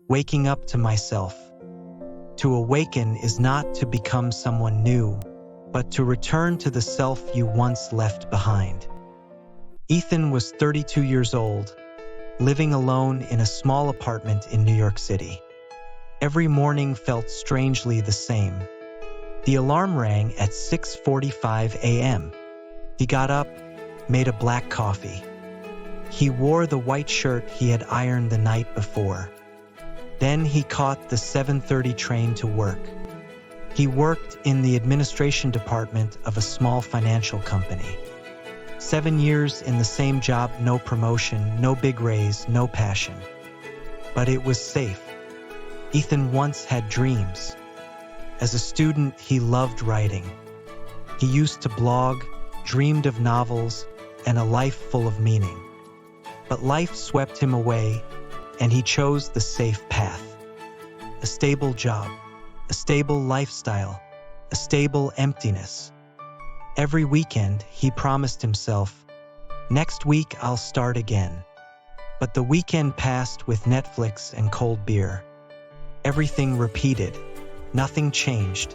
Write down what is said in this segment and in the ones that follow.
waking up to myself. To awaken is not to become someone new, but to return to the self you once left behind. Ethan was 32 years old, living alone in a small apartment in New York City. Every morning felt strangely the same. The alarm rang at 6:45 a.m. He got up, made a black coffee. He wore the white shirt he had ironed the night before. Then he caught the 7:30 train to work. He worked in the administration department of a small financial company. 7 years in the same job, no promotion, no big raise, no passion. But it was safe. Ethan once had dreams. As a student, he loved writing. He used to blog, dreamed of novels, and a life full of meaning. But life swept him away, and he chose the safe path. A stable job, a stable lifestyle, a stable emptiness. Every weekend, he promised himself, "Next week I'll start again." But the weekend passed with Netflix and cold beer. Everything repeated. Nothing changed.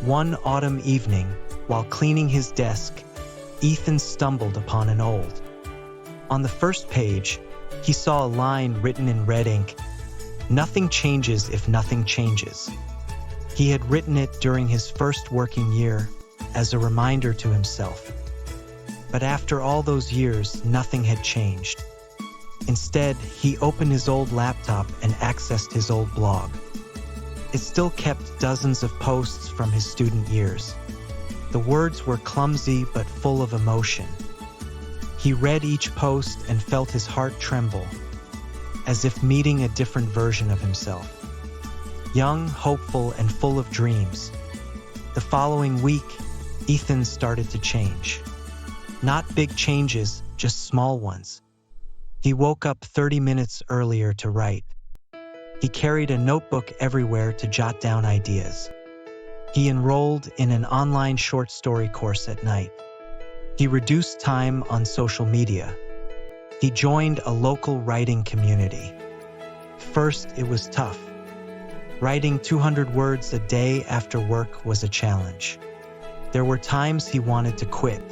One autumn evening, while cleaning his desk, Ethan stumbled upon an old. On the first page, he saw a line written in red ink, "Nothing changes if nothing changes." He had written it during his first working year as a reminder to himself. But after all those years, nothing had changed. Instead, he opened his old laptop and accessed his old blog. It still kept dozens of posts from his student years. The words were clumsy but full of emotion. He read each post and felt his heart tremble, as if meeting a different version of himself. Young, hopeful, and full of dreams. The following week, Ethan started to change. Not big changes, just small ones. He woke up 30 minutes earlier to write. He carried a notebook everywhere to jot down ideas. He enrolled in an online short story course at night. He reduced time on social media. He joined a local writing community. First, it was tough. Writing 200 words a day after work was a challenge. There were times he wanted to quit,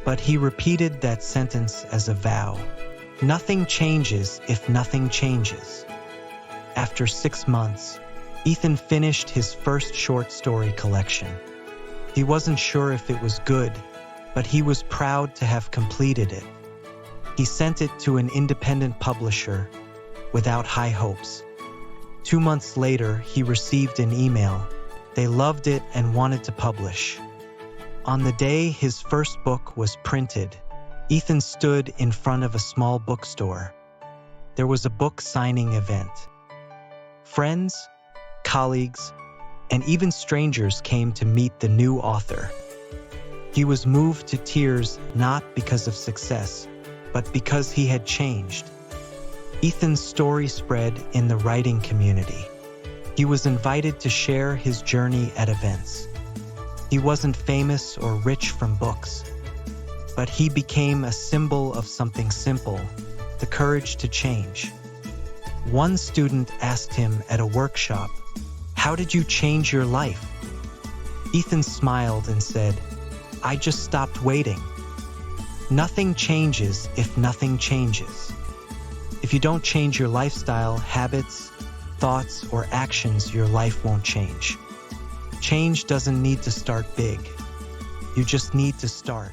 but he repeated that sentence as a vow. Nothing changes if nothing changes. After 6 months, Ethan finished his first short story collection. He wasn't sure if it was good, but he was proud to have completed it. He sent it to an independent publisher without high hopes. 2 months later, he received an email. They loved it and wanted to publish. On the day his first book was printed, Ethan stood in front of a small bookstore. There was a book signing event. Friends, colleagues, and even strangers came to meet the new author. He was moved to tears not because of success, but because he had changed. Ethan's story spread in the writing community. He was invited to share his journey at events. He wasn't famous or rich from books, but he became a symbol of something simple, the courage to change. One student asked him at a workshop, "How did you change your life?" Ethan smiled and said, "I just stopped waiting." Nothing changes if nothing changes. If you don't change your lifestyle, habits, thoughts, or actions, your life won't change. Change doesn't need to start big. You just need to start.